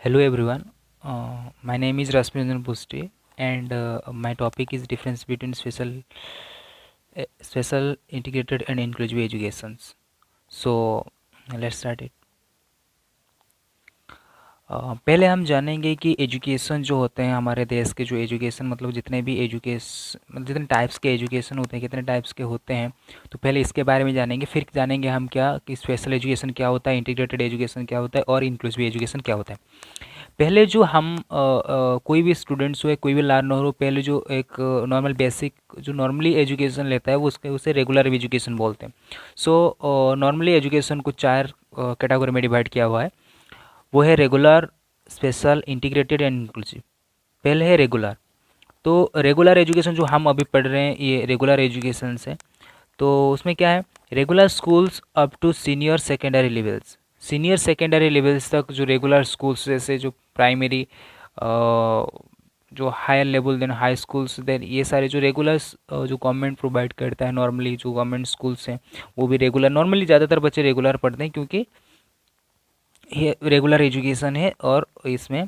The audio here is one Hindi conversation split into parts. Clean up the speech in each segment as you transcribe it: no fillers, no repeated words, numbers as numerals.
Hello everyone, my name is Rasmussen Pusti and my topic is difference between special integrated and inclusive educations. So let's start it. पहले हम जानेंगे कि एजुकेशन जो होते हैं हमारे देश के जो एजुकेशन मतलब जितने भी एजुकेशन मतलब जितने टाइप्स के एजुकेशन होते हैं कितने टाइप्स के होते हैं तो पहले इसके बारे में जानेंगे फिर जानेंगे हम क्या कि स्पेशल एजुकेशन क्या होता है इंटीग्रेटेड एजुकेशन क्या होता है और इंक्लूसिव एजुकेशन क्या होता है। पहले जो हम कोई भी स्टूडेंट्स हो कोई भी लर्नर हो पहले जो एक नॉर्मल बेसिक जो नॉर्मली एजुकेशन लेता है वो उसके उसे रेगुलर एजुकेशन बोलते हैं। सो नॉर्मली एजुकेशन को चार कैटेगरी में डिवाइड किया हुआ है। वो है regular, special, integrated and inclusive. पहले है रेगुलर। तो रेगुलर एजुकेशन जो हम अभी पढ़ रहे हैं ये रेगुलर एजुकेशन से। तो उसमें क्या है, regular schools up to senior secondary levels. Senior secondary levels तक जो रेगुलर स्कूल्स जैसे जो प्राइमरी जो higher level then high schools then ये सारे जो रेगुलर जो गवर्नमेंट प्रोवाइड करता है नॉर्मली जो गवर्नमेंट स्कूल्स हैं वो भी रेगुलर नॉर्मली ज़्यादातर बच्चे रेगुलर पढ़ते हैं क्योंकि ये रेगुलर एजुकेशन है और इसमें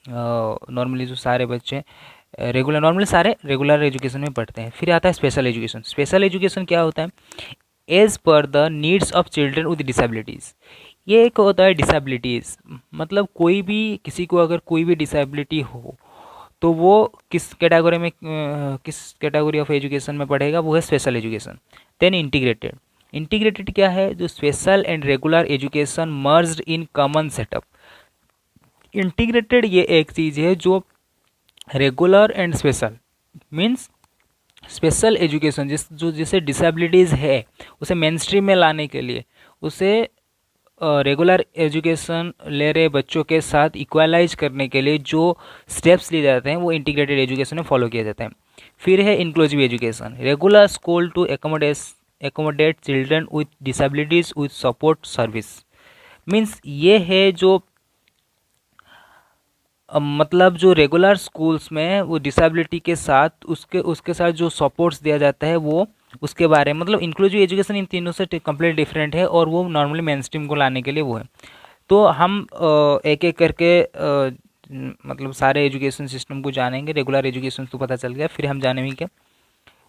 नॉर्मली जो सारे बच्चे रेगुलर नॉर्मली सारे रेगुलर एजुकेशन में पढ़ते हैं। फिर आता है स्पेशल एजुकेशन। स्पेशल एजुकेशन क्या होता है, as per the needs of children with disabilities. ये एक होता है डिसेबिलिटीज़ मतलब कोई भी किसी को अगर कोई भी डिसेबिलिटी हो तो वो किस कैटेगरी में किस कैटेगरी ऑफ एजुकेशन में पढ़ेगा, वो है special education. Then integrated. Integrated क्या है, जो special and regular education merged in common setup. Integrated ये एक चीज़ है जो regular and special means special education जिसे डिसेबिलिटीज़ है उसे मेन स्ट्रीम में लाने के लिए उसे रेगुलर एजुकेशन ले रहे बच्चों के साथ इक्वलाइज करने के लिए जो स्टेप्स लिए जाते हैं वो इंटीग्रेटेड एजुकेशन में फॉलो किए जाते हैं। फिर है inclusive education. Regular school to accommodate children with disabilities with support service. Means ये है जो मतलब जो रेगुलर स्कूल्स में वो डिसेबिलिटी के साथ उसके साथ जो सपोर्ट्स दिया जाता है वो उसके बारे में मतलब इंक्लूसिव एजुकेशन इन तीनों से कंप्लीट डिफरेंट है और वो नॉर्मली मेन स्ट्रीम को लाने के लिए वो है। तो हम एक एक करके मतलब सारे एजुकेशन सिस्टम को जानेंगे। रेगुलर एजुकेशन तो पता चल गया, फिर हम जानेंगे क्या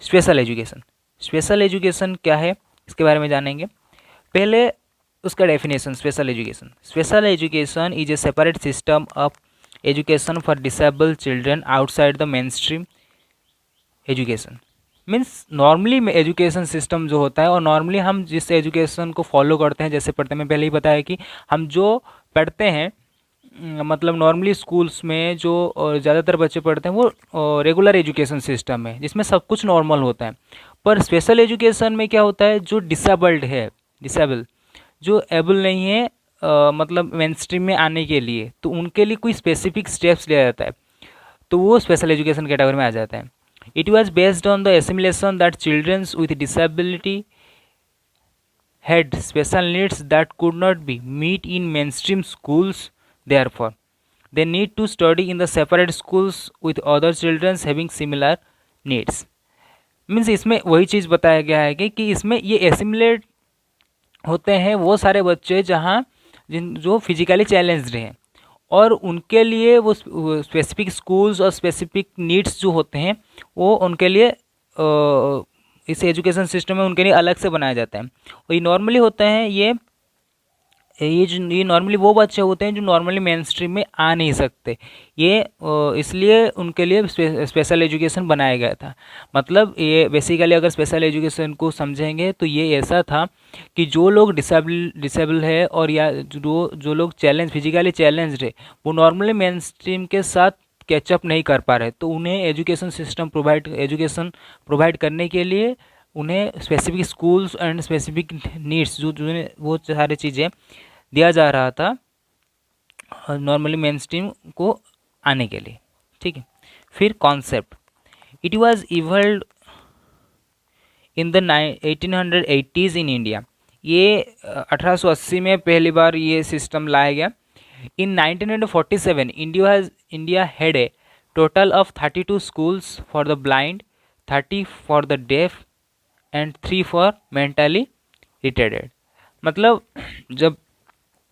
स्पेशल एजुकेशन। स्पेशल एजुकेशन क्या है इसके बारे में जानेंगे। पहले उसका definition. Special education is a separate system of education for disabled children outside the main stream education. Means normally education system जो होता है और नॉर्मली हम जिस एजुकेशन को फॉलो करते हैं जैसे पढ़ते हैं, मैं पहले ही बताया कि हम जो पढ़ते हैं मतलब नॉर्मली स्कूल्स में जो ज़्यादातर बच्चे पढ़ते हैं वो रेगुलर एजुकेशन सिस्टम है जिसमें सब कुछ नॉर्मल होता है। पर स्पेशल एजुकेशन में क्या होता है, जो डिसेबल जो एबल नहीं है मतलब मेन स्ट्रीम में आने के लिए तो उनके लिए कोई स्पेसिफिक स्टेप्स लिया जाता है तो वो स्पेशल एजुकेशन कैटेगरी में आ जाता है। It was based on the assimilation that childrens with disability had special needs that could not be met in mainstream schools. Therefore, they need to study in the separate schools with other children having similar needs. Means इसमें वही चीज़ बताया गया है कि इसमें ये एसिमुलेट होते हैं वो सारे बच्चे जहाँ जो फिजिकली चैलेंज्ड हैं और उनके लिए वो स्पेसिफिक स्कूल्स और स्पेसिफिक नीड्स जो होते हैं वो उनके लिए इस एजुकेशन सिस्टम में उनके लिए अलग से बनाया जाता है। और ये नॉर्मली होते हैं ये नॉर्मली वो बच्चे होते हैं जो नॉर्मली मेन स्ट्रीम में आ नहीं सकते, ये इसलिए उनके लिए स्पेशल एजुकेशन बनाया गया था। मतलब ये बेसिकली अगर स्पेशल एजुकेशन को समझेंगे तो ये ऐसा था कि जो लोग डिसेबल है और या जो लोग फिजिकली चैलेंज्ड है वो नॉर्मली मेन स्ट्रीम के साथ कैचअप नहीं कर पा रहे तो उन्हें एजुकेशन प्रोवाइड करने के लिए उन्हें specific schools and specific needs जो वो सारी चीज़ें दिया जा रहा था नॉर्मली मेन स्ट्रीम को आने के लिए। ठीक है, फिर concept. It was evolve in the 1880s in India. ये 1880 में पहली बार ये सिस्टम लाया गया। In 1947, India had a total of 32 schools for the blind, 30 for the deaf, and 3 for mentally retarded. मतलब जब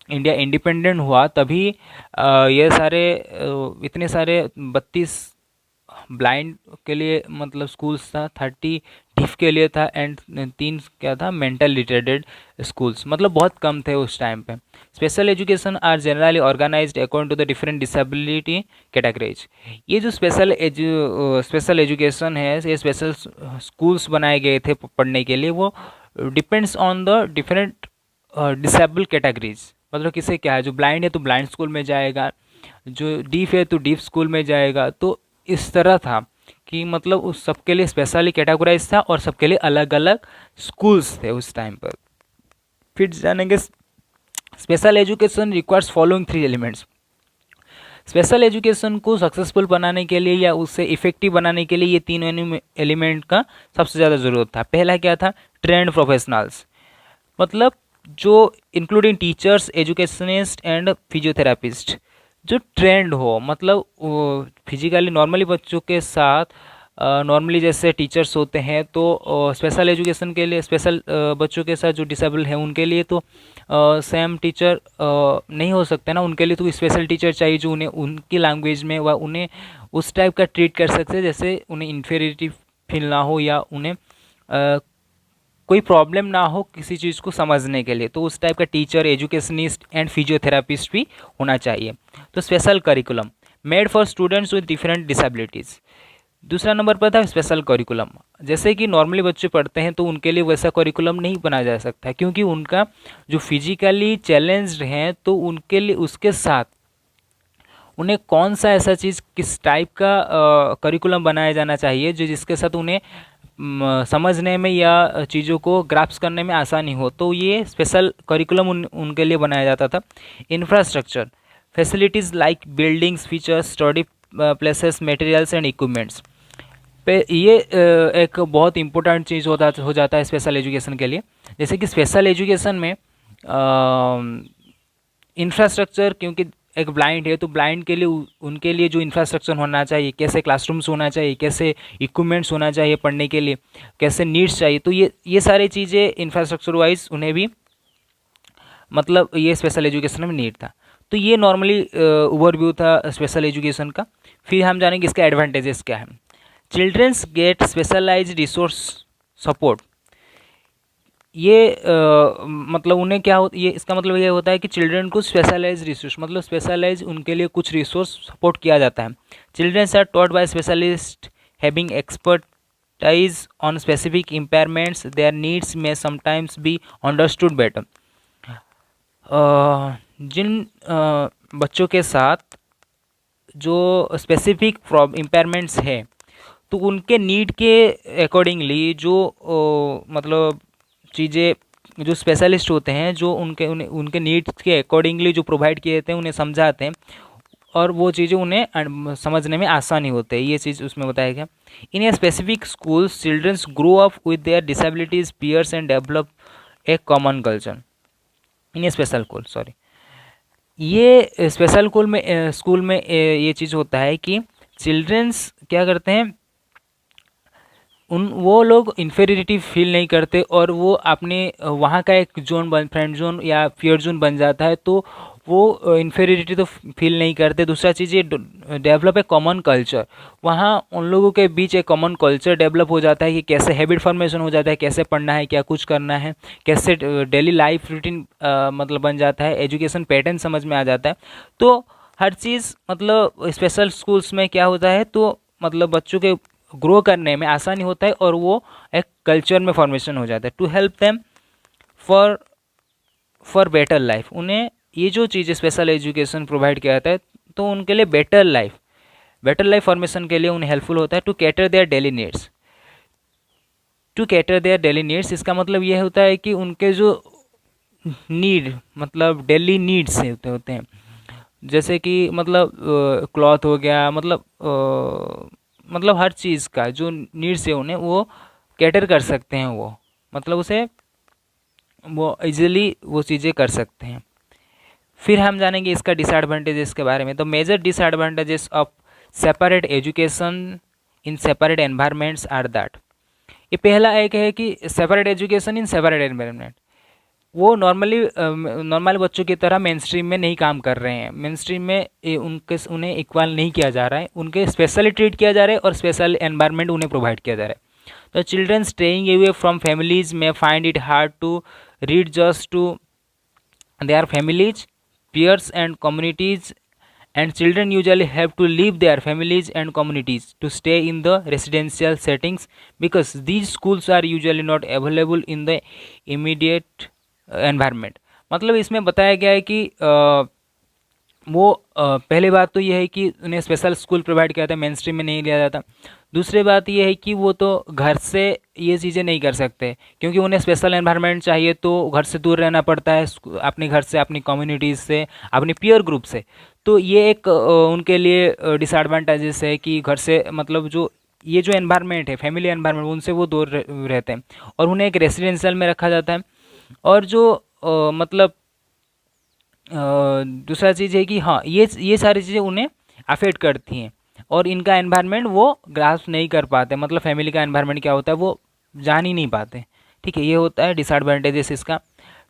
इंडिया इंडिपेंडेंट हुआ तभी ये सारे इतने सारे 32 ब्लाइंड के लिए मतलब स्कूल्स था, 30 डिफ के लिए था, एंड 3 क्या था, मेंटल रिटार्डेड स्कूल्स, मतलब बहुत कम थे उस टाइम पे। Special education are generally organised according to the different disability categories. ये जो स्पेशल एजुकेशन है, ये स्पेशल स्कूल्स बनाए गए थे पढ़ने के लिए, वो depends on the different disable categories. मतलब किसे क्या है, जो ब्लाइंड है तो ब्लाइंड स्कूल में जाएगा, जो डीफ है तो डीफ स्कूल में जाएगा। तो इस तरह था कि मतलब उस सबके लिए स्पेशली कैटेगराइज था और सबके लिए अलग अलग स्कूल्स थे उस टाइम पर। फिर जानेंगे special education requires following 3 elements. Special education को सक्सेसफुल बनाने के लिए या उससे इफेक्टिव बनाने के लिए ये 3 एलिमेंट का सबसे ज़्यादा ज़रूरत था। पहला क्या था, ट्रेंड प्रोफेशनल्स, मतलब जो including teachers, educationist and physiotherapist, जो ट्रेंड हो, मतलब फिजिकली नॉर्मली बच्चों के साथ नॉर्मली जैसे टीचर्स होते हैं, तो स्पेशल एजुकेशन के लिए स्पेशल बच्चों के साथ जो डिसेबल हैं उनके लिए तो सेम टीचर नहीं हो सकते ना, उनके लिए तो स्पेशल टीचर चाहिए जो उन्हें उनकी लैंग्वेज में व उन्हें उस टाइप का ट्रीट कर सकते हैं जैसे उन्हें इन्फीरियरिटी फील ना हो या उन्हें कोई प्रॉब्लम ना हो किसी चीज़ को समझने के लिए। तो उस टाइप का टीचर, एजुकेशनिस्ट एंड फिजियोथेरापिस्ट भी होना चाहिए। तो special curriculum made for students with different disabilities. दूसरा नंबर पर था स्पेशल करिकुलम। जैसे कि नॉर्मली बच्चे पढ़ते हैं तो उनके लिए वैसा करिकुलम नहीं बनाया जा सकता, क्योंकि उनका जो फिजिकली चैलेंज्ड हैं तो उनके लिए उसके साथ उन्हें कौन सा ऐसा चीज़, किस टाइप का करिकुलम बनाया जाना चाहिए जो जिसके साथ उन्हें समझने में या चीज़ों को ग्रास्प करने में आसानी हो। तो ये स्पेशल करिकुलम उनके लिए बनाया जाता था। Infrastructure facilities like buildings, features, study places, materials and equipments पे ये एक बहुत इंपॉर्टेंट चीज़ हो जाता है स्पेशल एजुकेशन के लिए। जैसे कि स्पेशल एजुकेशन में इंफ्रास्ट्रक्चर, क्योंकि एक ब्लाइंड है तो ब्लाइंड के लिए उनके लिए जो इंफ्रास्ट्रक्चर होना चाहिए, कैसे क्लासरूम्स होना चाहिए, कैसे इक्विपमेंट्स होना चाहिए पढ़ने के लिए, कैसे नीड्स चाहिए, तो ये सारी चीज़ें इंफ्रास्ट्रक्चर वाइज उन्हें भी मतलब ये स्पेशल एजुकेशन में नीड था। तो ये नॉर्मली ओवरव्यू था स्पेशल एजुकेशन का। फिर हम जानेंगे इसके एडवांटेजेस क्या है। Childrens get specialised resource support. ये मतलब उन्हें क्या हो, ये इसका मतलब ये होता है कि चिल्ड्रन को स्पेशलाइज रिसोर्स, मतलब स्पेशलाइज उनके लिए कुछ रिसोर्स सपोर्ट किया जाता है। Childrens are taught by specialist having expertise on specific impairments, their needs में समटाइम्स बी अंडरस्टूड बेटर। जिन बच्चों के साथ जो स्पेसिफिक इम्पेयरमेंट्स है तो उनके नीड के अकॉर्डिंगली जो मतलब चीज़ें जो स्पेशलिस्ट होते हैं जो उनके नीड्स के अकॉर्डिंगली जो प्रोवाइड किए जाते हैं उन्हें समझाते हैं और वो चीज़ें उन्हें समझने में आसानी होती है। ये चीज़ उसमें बताया गया। In a specific schools childrens grow up with their disabilities peers and develop a common culture. In a special school, sorry, ये स्पेशल स्कूल में ये चीज़ होता है कि चिल्ड्रंस क्या करते हैं, वो लोग इन्फेरिटी फील नहीं करते और वो अपने वहाँ का एक फ्रेंड जोन या फियर जोन बन जाता है, तो वो इन्फेरिटी तो फील नहीं करते। दूसरा चीज़ ये डेवलप ए कॉमन कल्चर, वहाँ उन लोगों के बीच एक कॉमन कल्चर डेवलप हो जाता है कि कैसे हैबिट फॉर्मेशन हो जाता है, कैसे पढ़ना है, क्या कुछ करना है, कैसे डेली लाइफ रूटीन मतलब बन जाता है, एजुकेशन पैटर्न समझ में आ जाता है। तो हर चीज़ मतलब स्पेशल स्कूल्स में क्या होता है, तो मतलब बच्चों के ग्रो करने में आसानी होता है और वो एक कल्चर में फॉर्मेशन हो जाता है। To help them for better life, उन्हें ये जो चीज़ स्पेशल एजुकेशन प्रोवाइड किया जाता है तो उनके लिए बेटर लाइफ फॉर्मेशन के लिए उन्हें हेल्पफुल होता है। To cater their daily needs, इसका मतलब ये होता है कि उनके जो नीड मतलब डेली नीड्स होते हैं, जैसे कि मतलब क्लॉथ हो गया, मतलब हर चीज़ का जो नीड्स है उन्हें वो कैटर कर सकते हैं, वो मतलब वो इजीली वो चीज़ें कर सकते हैं। फिर हम जानेंगे इसका डिसएडवांटेजेस के बारे में। तो major disadvantages of separate education in separate environments are that, ये पहला एक है कि separate education in separate environment, वो नॉर्मल बच्चों की तरह मेन स्ट्रीम में नहीं काम कर रहे हैं। मेन स्ट्रीम में उन्हें इक्वल नहीं किया जा रहा है, उनके स्पेशली ट्रीट किया जा रहा है और स्पेशल एनवायरनमेंट उन्हें प्रोवाइड किया जा रहा है। The children staying away from families में find it hard to read just to their families, peers and communities, and children usually have to leave their families and communities to stay in the residential settings because these schools are usually not available in the immediate environment। मतलब इसमें बताया गया है कि पहली बात तो यह है कि उन्हें स्पेशल स्कूल प्रोवाइड किया जाता है, मेन स्ट्रीम में नहीं लिया जाता। दूसरी बात यह है कि वो तो घर से ये चीज़ें नहीं कर सकते, क्योंकि उन्हें स्पेशल एनवायरनमेंट चाहिए तो घर से दूर रहना पड़ता है, अपने घर से, अपनी कम्युनिटीज़ से, अपने पीयर ग्रुप से। तो ये एक उनके लिए डिसएडवांटेजेस है कि घर से मतलब ये जो एनवायरनमेंट है, फैमिली एनवायरनमेंट, उनसे वो दूर रहते हैं और उन्हें एक रेसिडेंशियल में रखा जाता है। और मतलब दूसरा चीज़ है कि हाँ, ये सारी चीज़ें उन्हें अफेक्ट करती हैं और इनका एनवायरनमेंट वो ग्रास्प नहीं कर पाते, मतलब फैमिली का एनवायरनमेंट क्या होता है वो जान ही नहीं पाते। ठीक है, ये होता है डिसएडवांटेजेस इसका।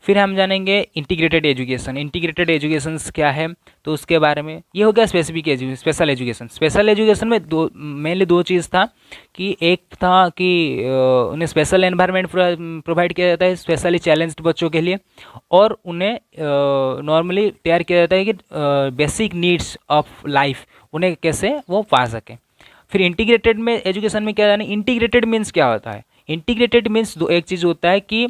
फिर हम जानेंगे इंटीग्रेटेड एजुकेशन। इंटीग्रेटेड एजुकेशन क्या है तो उसके बारे में, ये हो गया स्पेशल एजुकेशन। स्पेशल एजुकेशन में मेनली दो चीज़ था कि एक था कि उन्हें स्पेशल एनवायरनमेंट प्रोवाइड किया जाता है स्पेशली चैलेंज्ड बच्चों के लिए, और उन्हें नॉर्मली तैयार किया जाता है कि बेसिक नीड्स ऑफ लाइफ उन्हें कैसे वो पा सकें। फिर इंटीग्रेटेड में एजुकेशन में क्या जाने, इंटीग्रेटेड मीन्स क्या होता है। इंटीग्रेटेड मीन्स एक चीज़ होता है कि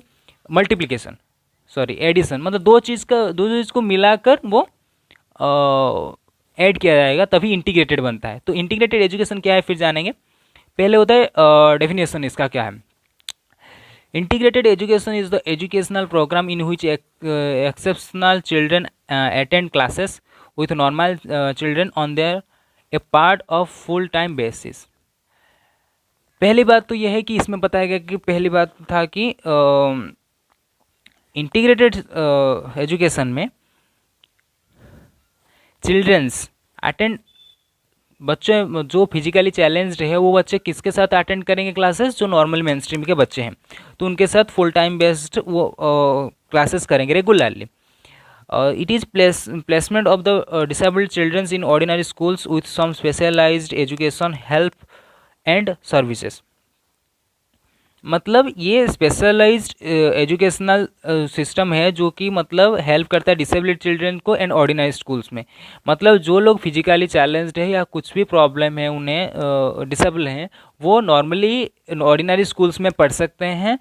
एडिशन, मतलब दो चीज़ को मिलाकर वो ऐड किया जाएगा तभी इंटीग्रेटेड बनता है। तो इंटीग्रेटेड एजुकेशन क्या है फिर जानेंगे। पहले होता है डेफिनेशन इसका क्या है। Integrated education is the educational program in which exceptional children attend classes with normal children on their a part of full time basis. पहली बात तो यह है कि इसमें बताया गया कि पहली बात था कि इंटीग्रेटेड एजुकेशन में चिल्ड्रंस अटेंड, बच्चे जो फिजिकली चैलेंज्ड है वो बच्चे किसके साथ अटेंड करेंगे क्लासेस, जो नॉर्मल मेन स्ट्रीम के बच्चे हैं तो उनके साथ फुल टाइम बेस्ड वो क्लासेस करेंगे regularly. It is placement of the disabled childrens in ordinary schools with some specialised education help and services. मतलब ये स्पेशलाइज्ड एजुकेशनल सिस्टम है जो कि मतलब हेल्प करता है डिसेबल्ड चिल्ड्रन को एंड ऑर्डिनरी स्कूल्स में। मतलब जो लोग फिजिकली चैलेंज्ड है या कुछ भी प्रॉब्लम है उन्हें डिसेबल हैं, वो नॉर्मली ऑर्डिनरी स्कूल्स में पढ़ सकते हैं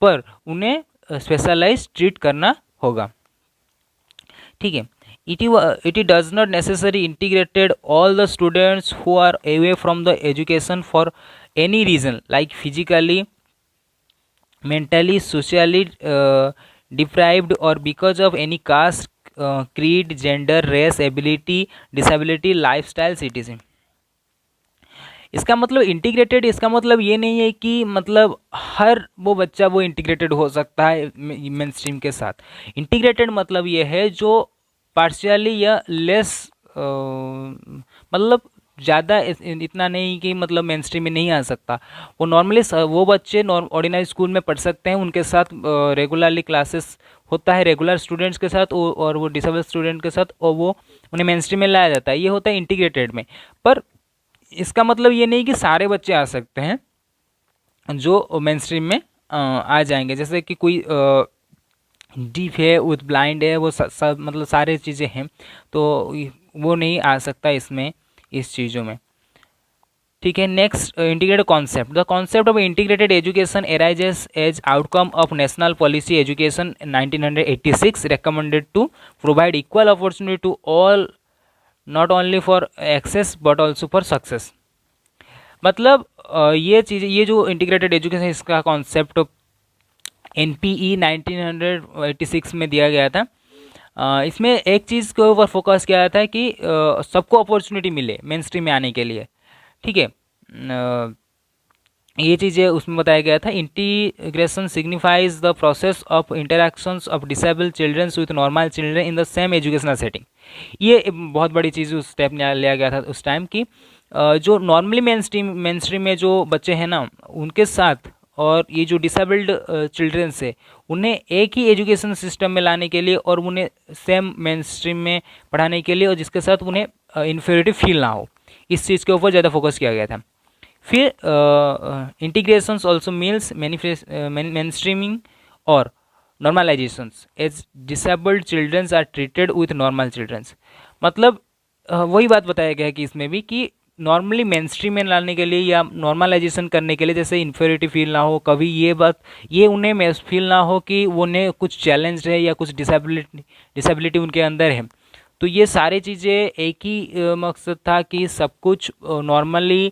पर उन्हें स्पेशलाइज्ड ट्रीट करना होगा। ठीक है, it does not necessarily integrated all the students who are away from the education for any reason like physically, mentally, socially deprived or because of any caste, creed, gender, race, ability, disability, lifestyle, etc। इसका मतलब इंटीग्रेटेड, इसका मतलब ये नहीं है कि मतलब हर वो बच्चा वो इंटीग्रेटेड हो सकता है मेन स्ट्रीम के साथ। इंटीग्रेटेड मतलब ये है जो पार्शियली या लेस, मतलब ज़्यादा इतना नहीं कि मतलब मेन स्ट्रीम में नहीं आ सकता, वो नॉर्मली वो बच्चे ऑर्डिनरी स्कूल में पढ़ सकते हैं, उनके साथ रेगुलरली क्लासेस होता है रेगुलर स्टूडेंट्स के साथ और वो डिसेबल स्टूडेंट के साथ, और वो उन्हें मेन स्ट्रीम में लाया जाता है। ये होता है इंटीग्रेटेड में। पर इसका मतलब ये नहीं कि सारे बच्चे आ सकते हैं जो मेन स्ट्रीम में आ जाएंगे, जैसे कि कोई डीफ है, विथ ब्लाइंड है, वो मतलब सारे चीज़ें हैं तो वो नहीं आ सकता इसमें, इस चीज़ों में। ठीक है, next integrated concept. The concept of integrated education arises as outcome of national policy education 1986 recommended to provide equal opportunity to all, not only for access but also for success। मतलब ये चीज़, ये जो इंटीग्रेटेड एजुकेशन इसका कॉन्सेप्ट NPE 1986 में दिया गया था। इसमें एक चीज़ के ऊपर फोकस किया जाता है कि सबको अपॉर्चुनिटी मिले मेन स्ट्रीम में आने के लिए। ठीक है, ये चीज़ें उसमें बताया गया था। Integration signifies the process of interactions of disabled childrens with normal children in the same educational setting. ये बहुत बड़ी चीज़ उस स्टेप लिया गया था उस टाइम की जो नॉर्मली मेन स्ट्रीम में जो बच्चे हैं ना उनके साथ और ये जो डिसेबल्ड चिल्ड्रंस है उन्हें एक ही एजुकेशन सिस्टम में लाने के लिए और उन्हें सेम मेन स्ट्रीम में पढ़ाने के लिए, और जिसके साथ उन्हें इन्फीरियरिटी फील ना हो, इस चीज़ के ऊपर ज़्यादा फोकस किया गया था। फिर integrations also means main streaming और normalisations as disabled childrens are treated with normal childrens. मतलब वही बात बताया गया है कि इसमें भी कि नॉर्मली मेन स्ट्रीम में लाने के लिए या नॉर्मलाइजेशन करने के लिए, जैसे इन्फीरियरिटी फील ना हो, कभी ये उन्हें फील ना हो कि उन्हें कुछ चैलेंज है या कुछ डिसेबिलिटी उनके अंदर है। तो ये सारी चीज़ें एक ही मकसद था कि सब कुछ नॉर्मली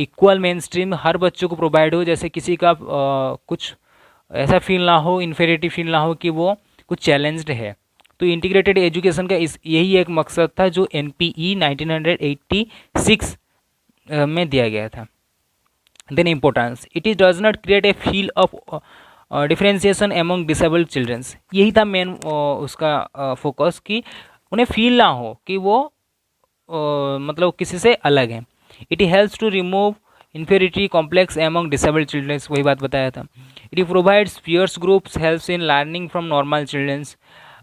इक्वल मेन स्ट्रीम हर बच्चों को प्रोवाइड हो, जैसे किसी का कुछ ऐसा फील ना हो, इन्फीरियरिटी फील ना हो कि वो कुछ चैलेंज्ड है। तो इंटीग्रेटेड एजुकेशन का यही एक मकसद था जो NPE 1986 में दिया गया था। Then importance, it is does not create a feel of differentiation among disabled childrens. यही था मेन उसका फोकस कि उन्हें फील ना हो कि वो मतलब किसी से अलग है। It helps to remove inferiority complex among disabled childrens, वही बात बताया था। It provides peers groups, helps in learning from normal childrens.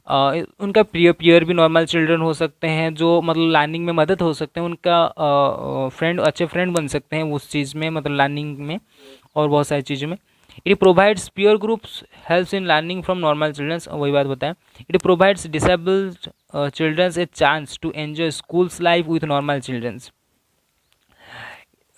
उनका पीयर भी नॉर्मल चिल्ड्रन हो सकते हैं जो मतलब लर्निंग में मदद हो सकते हैं, उनका फ्रेंड, अच्छे फ्रेंड बन सकते हैं उस चीज़ में, मतलब लर्निंग में और बहुत सारी चीज़ों में। It provides peer groups, helps in learning from normal childrens, वही बात बताया। It provides disabled childrens a chance to enjoy schools life with normal childrens.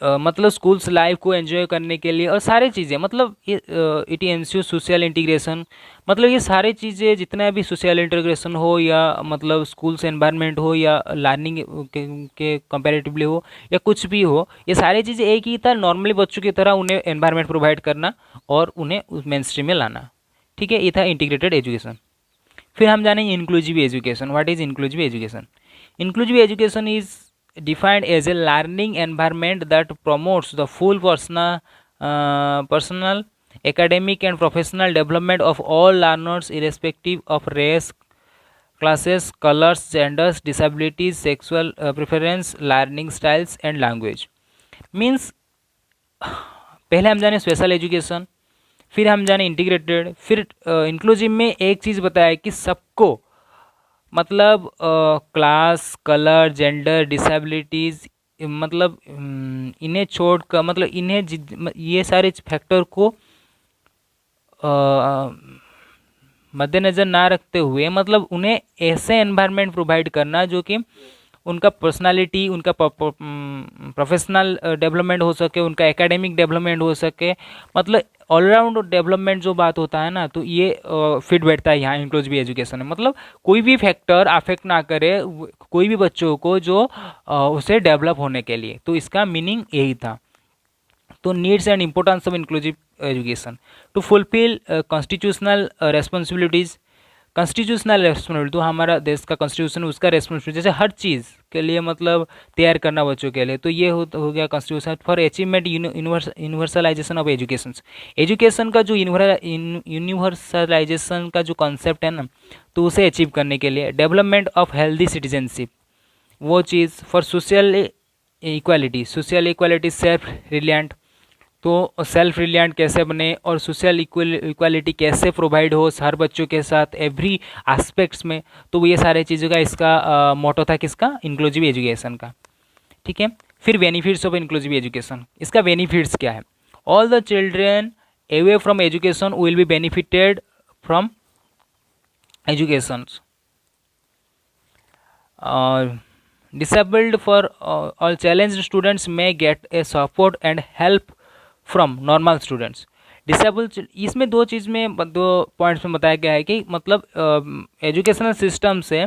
मतलब स्कूल्स लाइफ को एंजॉय करने के लिए और सारी चीज़ें, मतलब इट एंश्योर सोशल इंटीग्रेशन। मतलब ये सारी चीज़ें जितना भी सोशल इंटीग्रेशन हो या मतलब स्कूल्स एनवायरनमेंट हो या लर्निंग के कंपैरेटिवली हो या कुछ भी हो, ये सारी चीज़ें एक ही था, नॉर्मली बच्चों की तरह उन्हें एनवायरनमेंट प्रोवाइड करना और उन्हें उस मेन स्ट्रीम में लाना। ठीक है, ये था इंटीग्रेटेड एजुकेशन। फिर हम जानेंगे inclusive education. What is inclusive education? Inclusive education is defined as a learning environment that promotes the full personal, academic and professional development of all learners irrespective of race, classes, colors, genders, disabilities, sexual preference, learning styles and language. Means पहले हम जाने स्पेशल एजुकेशन, फिर हम जाने इंटीग्रेटेड, फिर इंक्लूसिव में एक चीज़ बताया कि सबको मतलब क्लास, कलर, जेंडर, डिसेबिलिटीज़, मतलब इन्हें छोड़ कर, मतलब इन्हें ये सारे फैक्टर को मद्देनज़र ना रखते हुए, मतलब उन्हें ऐसे एनवायरनमेंट प्रोवाइड करना जो कि उनका पर्सनालिटी, उनका प्रोफेशनल डेवलपमेंट हो सके, उनका एकेडमिक डेवलपमेंट हो सके, मतलब ऑलराउंड डेवलपमेंट जो बात होता है ना, तो ये फिट बैठता है यहाँ इंक्लूसिव एजुकेशन में। मतलब कोई भी फैक्टर अफेक्ट ना करे कोई भी बच्चों को जो उसे डेवलप होने के लिए, तो इसका मीनिंग यही था। तो needs and importance of inclusive education to fulfil constitutional responsibilities. Constitutional responsibility, तो हमारा देश का कॉन्स्टिट्यूशन, उसका रेस्पॉन्सिबिलिटी, जैसे हर चीज़ के लिए मतलब तैयार करना बच्चों के लिए, तो ये हो गया constitution. For achievement universalization of education, education का जो यूनिवर्सलाइजेशन का जो कॉन्सेप्ट है ना, तो उसे अचीव करने के लिए। डेवलपमेंट ऑफ हेल्दी सिटीजनशिप, वो चीज़। For social equality, social equality self reliant, तो सेल्फ रिलियंट कैसे बने और सोशल इक्वालिटी कैसे प्रोवाइड हो हर बच्चों के साथ एवरी एस्पेक्ट्स में, तो ये सारे चीज़ों का इसका मोटो था किसका, इंक्लूसिव एजुकेशन का। ठीक है, फिर बेनिफिट्स ऑफ इंक्लूसिव एजुकेशन, इसका बेनिफिट्स क्या है? All the children away from education will be benefited from education. Disabled for all challenged students may get a support and help from normal students. Disable, इसमें दो चीज़ में, दो पॉइंट्स में बताया गया है कि मतलब एजुकेशनल सिस्टम से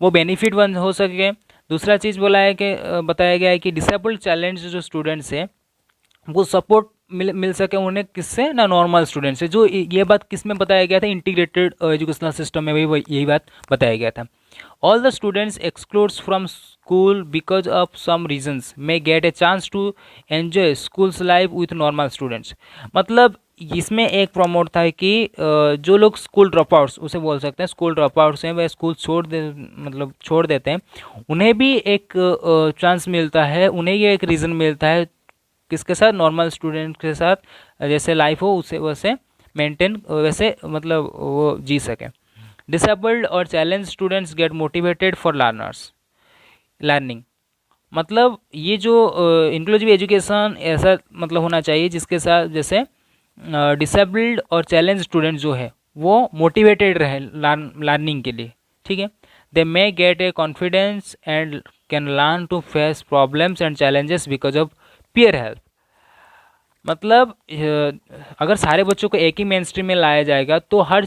वो बेनिफिट वन हो सके। दूसरा चीज़ बोला है कि बताया गया है कि डिसेबल्ड चैलेंज जो स्टूडेंट्स हैं वो सपोर्ट मिल सके उन्हें, किससे ना, नॉर्मल स्टूडेंट से। जो ये बात किस में बताया गया था, इंटीग्रेटेड एजुकेशनल सिस्टम में भी यही बात बताया गया था। All the students excludes from school because of some reasons may get a chance to enjoy schools life with normal students. मतलब इसमें एक प्रमोट था कि जो लोग स्कूल ड्रॉप आउट्स उसे बोल सकते हैं, स्कूल ड्रॉप आउट्स हैं, वह स्कूल मतलब छोड़ देते हैं, उन्हें भी एक चांस मिलता है, उन्हें ये एक रीज़न मिलता है किसके साथ, नॉर्मल स्टूडेंट के साथ जैसे लाइफ हो उसे वैसे मेंटेन वैसे मतलब वो जी सके। डिसेबल्ड और challenge students get motivated for learning. मतलब ये जो इंक्लूसिव एजुकेशन ऐसा मतलब होना चाहिए जिसके साथ जैसे डिसेबल्ड और चैलेंज स्टूडेंट जो है वो मोटिवेटेड रहे लर्निंग के लिए, ठीक है। They may get a confidence and can learn to face problems and challenges because of peer help. मतलब अगर सारे बच्चों को एक ही मेन स्ट्रीम में लाया जाएगा तो हर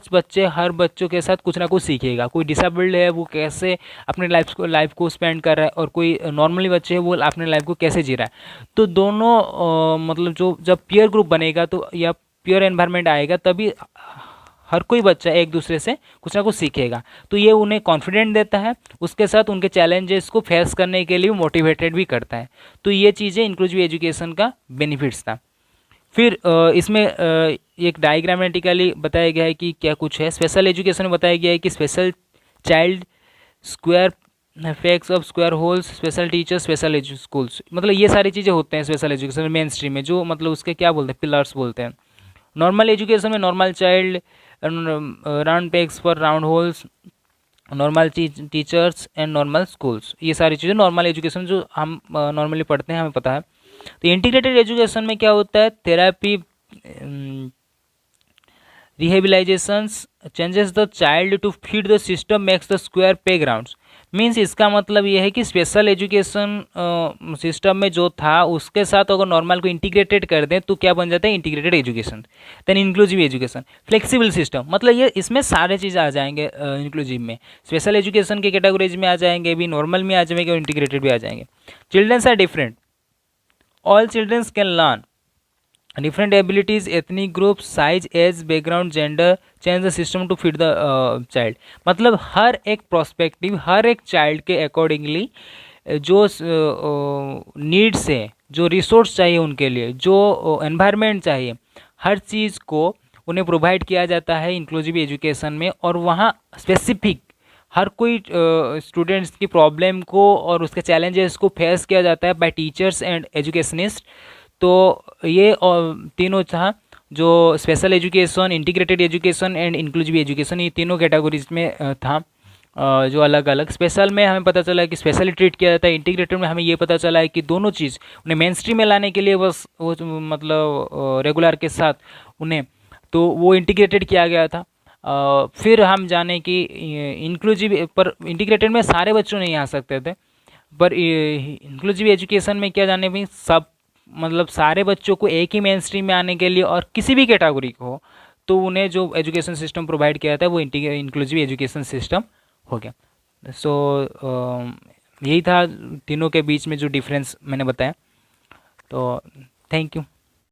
बच्चों के साथ कुछ ना कुछ सीखेगा। कोई डिसेबल्ड है वो कैसे अपने लाइफ को स्पेंड कर रहा है, और कोई नॉर्मली बच्चे है वो अपने लाइफ को कैसे जी रहा है। तो दोनों मतलब जो जब पीयर ग्रुप बनेगा तो या पीयर एनवायरनमेंट आएगा तभी हर कोई बच्चा एक दूसरे से कुछ ना कुछ सीखेगा। तो ये उन्हें कॉन्फिडेंट देता है, उसके साथ उनके चैलेंजेस को फेस करने के लिए मोटिवेटेड भी करता है। तो ये चीज़ें इंक्लूसिव एजुकेशन का बेनिफिट्स था। फिर इसमें एक डायग्रामेटिकली बताया गया है कि क्या कुछ है। स्पेशल एजुकेशन में बताया गया है कि special child, square facts of square holes, special teachers, special schools, मतलब ये सारी चीज़ें होते हैं स्पेशल एजुकेशन में मेन स्ट्रीम में, जो मतलब उसके क्या बोलते हैं, पिलर्स बोलते हैं। नॉर्मल एजुकेशन में normal child, round pegs for round holes, normal teachers and normal schools, ये सारी चीज़ें नॉर्मल एजुकेशन जो हम नॉर्मली पढ़ते हैं हमें पता है। तो इंटीग्रेटेड एजुकेशन में क्या होता है, therapy, rehabilitations changes the child to fit the system makes the square peg grounds. Means इसका मतलब ये है कि स्पेशल एजुकेशन सिस्टम में जो था उसके साथ अगर नॉर्मल को इंटीग्रेटेड कर दें तो क्या बन जाता है, integrated education. Then inclusive education, flexible system, मतलब ये इसमें सारे चीज़ आ जाएंगे इंक्लूसिव में। स्पेशल एजुकेशन के कैटेगरीज में आ जाएंगे भी, नॉर्मल में आ जाएंगे और इंटीग्रेटेड भी आ जाएंगे। Childrens are different, all childrens can learn different abilities, ethnic group, size, age, background, gender, change the system to fit the child। मतलब हर एक प्रोस्पेक्टिव हर एक चाइल्ड के अकॉर्डिंगली जो नीड्स है, जो रिसोर्स चाहिए उनके लिए, जो एनवायरनमेंट चाहिए, हर चीज़ को उन्हें प्रोवाइड किया जाता है इंक्लूसिव एजुकेशन में। और वहाँ स्पेसिफिक हर कोई स्टूडेंट्स की प्रॉब्लम को और उसके चैलेंजेस को फेस किया जाता है बाय टीचर्स एंड एजुकेशनिस्ट। तो ये तीनों था जो special education, integrated education and inclusive education, ये तीनों कैटेगरीज में था जो अलग अलग। स्पेशल में हमें पता चला है कि स्पेशली ट्रीट किया जाता है, इंटीग्रेटेड में हमें ये पता चला है कि दोनों चीज़ उन्हें मेन स्ट्रीम में लाने के लिए बस वो मतलब रेगुलर के साथ उन्हें तो वो इंटीग्रेटेड किया गया था। फिर हम जाने कि इंक्लूसिव पर इंटीग्रेटेड में सारे बच्चों नहीं आ सकते थे, पर इंक्लूसिव एजुकेशन में क्या जाने भी सब मतलब सारे बच्चों को एक ही मेन स्ट्रीम में आने के लिए और किसी भी कैटेगरी को हो तो उन्हें जो एजुकेशन सिस्टम प्रोवाइड किया था वो इंक्लूसिव एजुकेशन सिस्टम हो गया। सो यही था तीनों के बीच में जो डिफरेंस मैंने बताया। तो थैंक यू।